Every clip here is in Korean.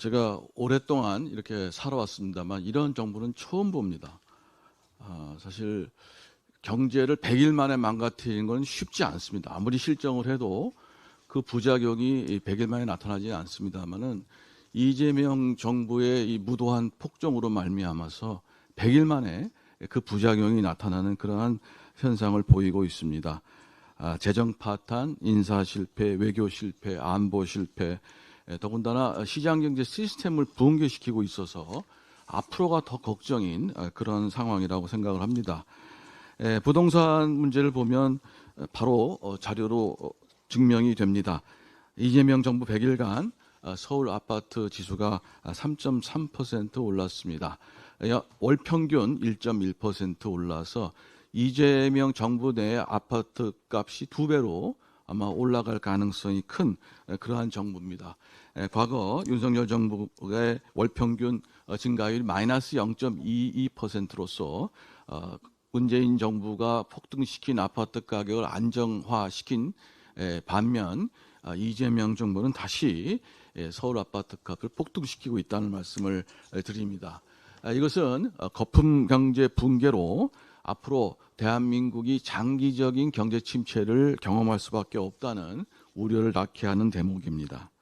제가 오랫동안 이렇게 살아왔습니다만 이런 정부는 처음 봅니다. 사실 경제를 100일 만에 망가뜨리는 건 쉽지 않습니다. 아무리 실정을 해도 그 부작용이 100일 만에 나타나지 않습니다만은 이재명 정부의 이 무도한 폭정으로 말미암아서 100일 만에 그 부작용이 나타나는 그러한 현상을 보이고 있습니다. 재정 파탄, 인사 실패, 외교 실패, 안보 실패, 더군다나 시장경제 시스템을 붕괴시키고 있어서 앞으로가 더 걱정인 그런 상황이라고 생각을 합니다. 부동산 문제를 보면 바로 자료로 증명이 됩니다. 이재명 정부 100일간 서울 아파트 지수가 3.3% 올랐습니다. 월 평균 1.1% 올라서 이재명 정부 내 아파트 값이 2배로 아마 올라갈 가능성이 큰 그러한 정부입니다. 과거 윤석열 정부의 월 평균 증가율 마이너스 0.22%로서 문재인 정부가 폭등시킨 아파트 가격을 안정화시킨 반면 이재명 정부는 다시 서울 아파트 값을 폭등시키고 있다는 말씀을 드립니다. 이것은 거품 경제 붕괴로 앞으로 대한민국이 장기적인 경제 침체를 경험할 수밖에 없다는 우려를 낳게 하는 대목입니다.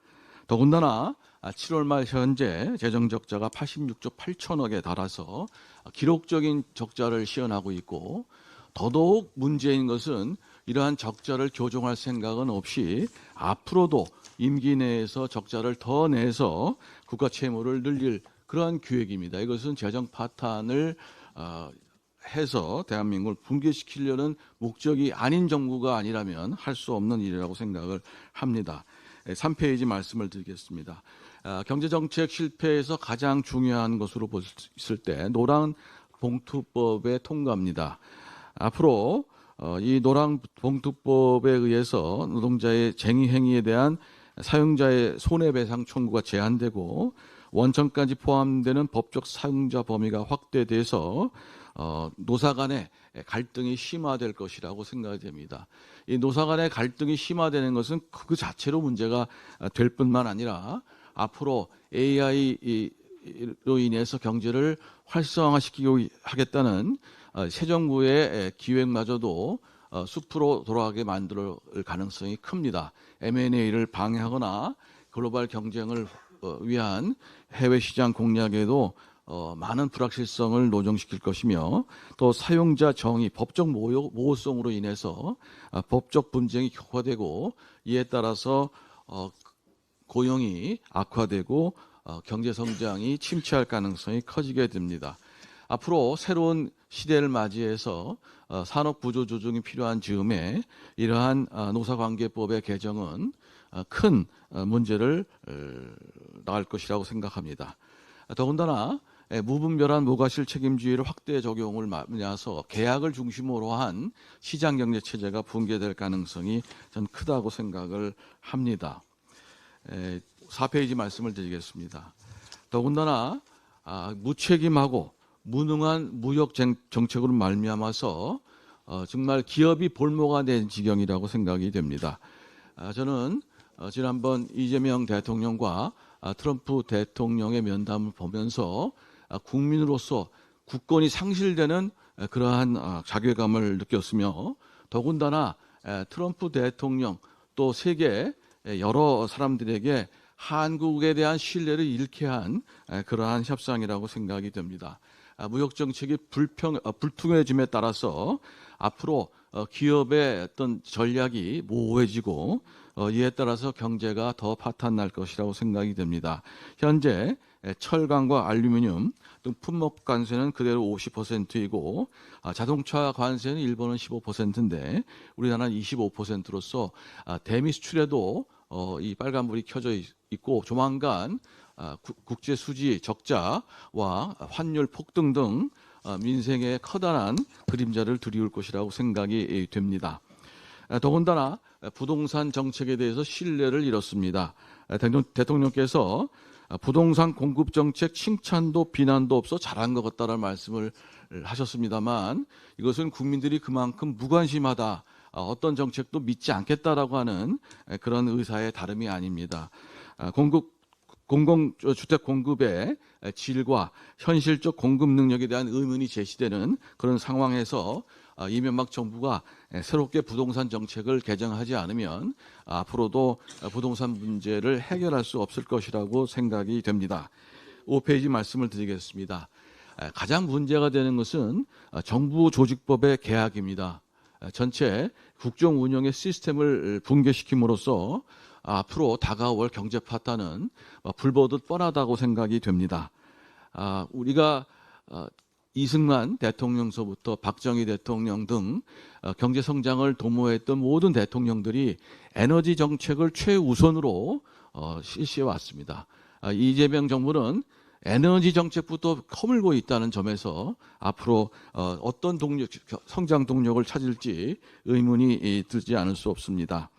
더군다나 7월 말 현재 재정 적자가 86조 8천억에 달아서 기록적인 적자를 시현하고 있고, 더더욱 문제인 것은 이러한 적자를 교정할 생각은 없이 앞으로도 임기 내에서 적자를 더 내서 국가 채무를 늘릴 그러한 계획입니다. 이것은 재정 파탄을 해서 대한민국을 붕괴시키려는 목적이 아닌 정부가 아니라면 할 수 없는 일이라고 생각을 합니다. 3페이지 말씀을 드리겠습니다. 경제정책 실패에서 가장 중요한 것으로 봤을 때 노란봉투법의 통과입니다. 앞으로 이 노란봉투법에 의해서 노동자의 쟁의 행위에 대한 사용자의 손해배상 청구가 제한되고 원천까지 포함되는 법적 사용자 범위가 확대돼서 노사 간의 갈등이 심화될 것이라고 생각이 됩니다. 이 노사 간의 갈등이 심화되는 것은 그 자체로 문제가 될 뿐만 아니라 앞으로 AI로 인해서 경제를 활성화시키고 하겠다는 새 정부의 기획마저도 숲으로 돌아가게 만들 가능성이 큽니다. M&A를 방해하거나 글로벌 경쟁을 위한 해외 시장 공략에도 많은 불확실성을 노정시킬 것이며, 또 사용자 정의, 법적 모호성으로 인해서 법적 분쟁이 격화되고 이에 따라서 고용이 악화되고 경제 성장이 침체할 가능성이 커지게 됩니다. 앞으로 새로운 시대를 맞이해서 산업 구조 조정이 필요한 즈음에 이러한 노사관계법의 개정은 큰 문제를 낳을 것이라고 생각합니다. 더군다나 무분별한 무과실 책임주의를 확대 적용을 맞아서 계약을 중심으로 한 시장경제 체제가 붕괴될 가능성이 전 크다고 생각을 합니다. 4페이지 말씀을 드리겠습니다. 더군다나 무책임하고 무능한 무역 정책으로 말미암아서 정말 기업이 볼모가 된 지경이라고 생각이 됩니다. 저는 지난번 이재명 대통령과 트럼프 대통령의 면담을 보면서 국민으로서 국권이 상실되는 그러한 자괴감을 느꼈으며, 더군다나 트럼프 대통령 또 세계 여러 사람들에게 한국에 대한 신뢰를 잃게 한 그러한 협상이라고 생각이 됩니다. 무역정책이 불투명해짐에 따라서 앞으로 기업의 어떤 전략이 모호해지고 이에 따라서 경제가 더 파탄날 것이라고 생각이 됩니다. 현재 철강과 알루미늄 등 품목 관세는 그대로 50%이고 자동차 관세는 일본은 15%인데 우리나라는 25%로서 대미 수출에도 이 빨간불이 켜져 있고, 조만간 국제 수지 적자와 환율 폭등 등 민생에 커다란 그림자를 들이울 것이라고 생각이 됩니다. 더군다나 부동산 정책에 대해서 신뢰를 잃었습니다. 대통령께서 부동산 공급 정책 칭찬도 비난도 없어 잘한 것 같다라는 말씀을 하셨습니다만, 이것은 국민들이 그만큼 무관심하다, 어떤 정책도 믿지 않겠다라고 하는 그런 의사의 다름이 아닙니다. 공공주택 공급의 질과 현실적 공급 능력에 대한 의문이 제시되는 그런 상황에서 이명박 정부가 새롭게 부동산 정책을 개정하지 않으면 앞으로도 부동산 문제를 해결할 수 없을 것이라고 생각이 됩니다. 5페이지 말씀을 드리겠습니다. 가장 문제가 되는 것은 정부 조직법의 개혁입니다. 전체 국정 운영의 시스템을 붕괴시킴으로써 앞으로 다가올 경제 파탄은 불보듯 뻔하다고 생각이 됩니다. 우리가 이승만 대통령서부터 박정희 대통령 등 경제 성장을 도모했던 모든 대통령들이 에너지 정책을 최우선으로 실시해 왔습니다. 이재명 정부는 에너지 정책부터 허물고 있다는 점에서 앞으로 어떤 성장 동력을 찾을지 의문이 들지 않을 수 없습니다.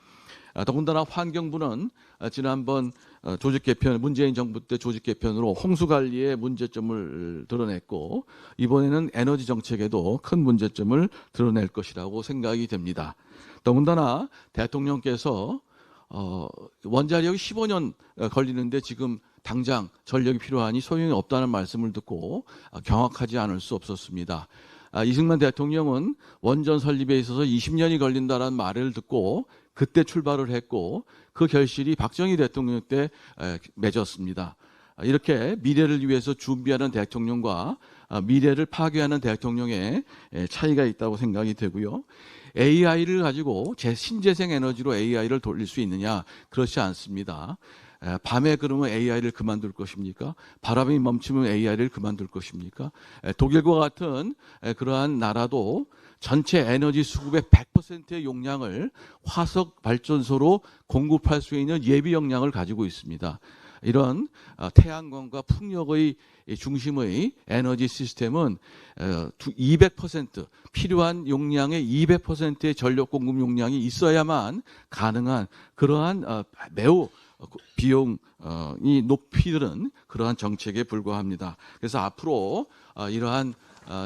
더군다나 환경부는 지난번 조직 개편, 문재인 정부 때 조직 개편으로 홍수 관리의 문제점을 드러냈고 이번에는 에너지 정책에도 큰 문제점을 드러낼 것이라고 생각이 됩니다. 더군다나 대통령께서 원자력이 15년 걸리는데 지금 당장 전력이 필요하니 소용이 없다는 말씀을 듣고 경악하지 않을 수 없었습니다. 이승만 대통령은 원전 설립에 있어서 20년이 걸린다는 말을 듣고 그때 출발을 했고 그 결실이 박정희 대통령 때 맺었습니다. 이렇게 미래를 위해서 준비하는 대통령과 미래를 파괴하는 대통령의 차이가 있다고 생각이 되고요. AI를 가지고 신재생 에너지로 AI를 돌릴 수 있느냐? 그렇지 않습니다. 밤에 그러면 AI를 그만둘 것입니까? 바람이 멈추면 AI를 그만둘 것입니까? 독일과 같은 그러한 나라도 전체 에너지 수급의 100%의 용량을 화석 발전소로 공급할 수 있는 예비 역량을 가지고 있습니다. 이런 태양광과 풍력의 중심의 에너지 시스템은 200% 필요한 용량의 200%의 전력 공급 용량이 있어야만 가능한 그러한 매우 비용이 높이 드는 그러한 정책에 불과합니다. 그래서 앞으로 이러한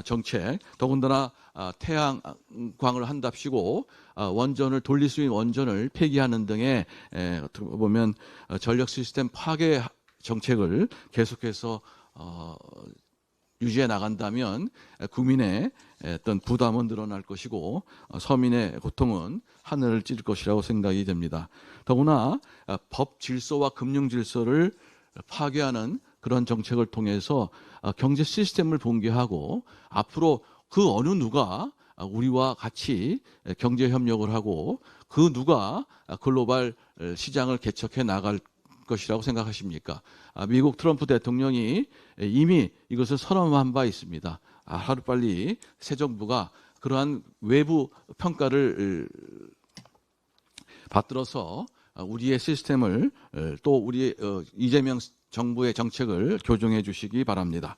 정책, 더군다나 태양광을 한답시고 원전을 돌릴 수 있는 원전을 폐기하는 등의 어떻게 보면 전력 시스템 파괴 정책을 계속해서 유지해 나간다면 국민의 어떤 부담은 늘어날 것이고 서민의 고통은 하늘을 찌를 것이라고 생각이 됩니다. 더구나 법 질서와 금융 질서를 파괴하는 그런 정책을 통해서 경제 시스템을 붕괴하고 앞으로 그 어느 누가 우리와 같이 경제 협력을 하고 그 누가 글로벌 시장을 개척해 나갈 것이라고 생각하십니까? 미국 트럼프 대통령이 이미 이것을 선언한 바 있습니다. 하루빨리 새 정부가 그러한 외부 평가를 받들어서 우리의 시스템을 또 우리 이재명 정부의 정책을 교정해 주시기 바랍니다.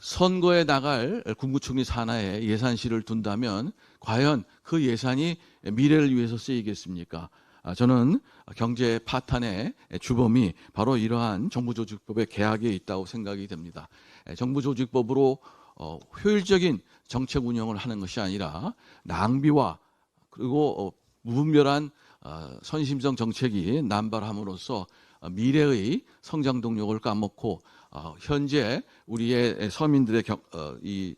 선거에 나갈 국무총리 산하에 예산실을 둔다면 과연 그 예산이 미래를 위해서 쓰이겠습니까? 저는 경제 파탄의 주범이 바로 이러한 정부조직법의 개혁에 있다고 생각이 됩니다. 정부조직법으로 효율적인 정책 운영을 하는 것이 아니라 낭비와 그리고 무분별한 선심성 정책이 남발함으로써 미래의 성장 동력을 까먹고 현재 우리의 서민들의 이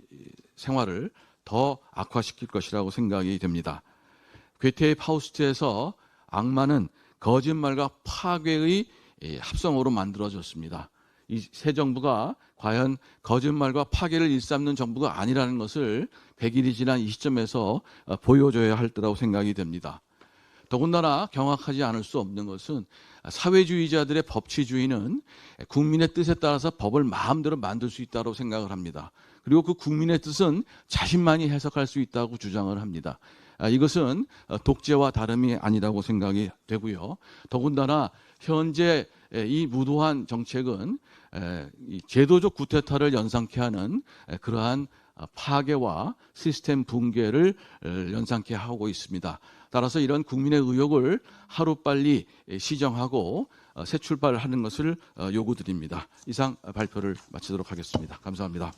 생활을 더 악화시킬 것이라고 생각이 됩니다. 괴테의 파우스트에서 악마는 거짓말과 파괴의 합성어로 만들어졌습니다. 이 새 정부가 과연 거짓말과 파괴를 일삼는 정부가 아니라는 것을 100일이 지난 이 시점에서 보여줘야 할 때라고 생각이 됩니다. 더군다나 경악하지 않을 수 없는 것은 사회주의자들의 법치주의는 국민의 뜻에 따라서 법을 마음대로 만들 수 있다고 생각을 합니다. 그리고 그 국민의 뜻은 자신만이 해석할 수 있다고 주장을 합니다. 이것은 독재와 다름이 아니라고 생각이 되고요. 더군다나 현재 이 무도한 정책은 제도적 구태타를 연상케 하는 그러한 파괴와 시스템 붕괴를 연상케 하고 있습니다. 따라서 이런 국민의 의혹을 하루빨리 시정하고 새 출발을 하는 것을 요구드립니다. 이상 발표를 마치도록 하겠습니다. 감사합니다.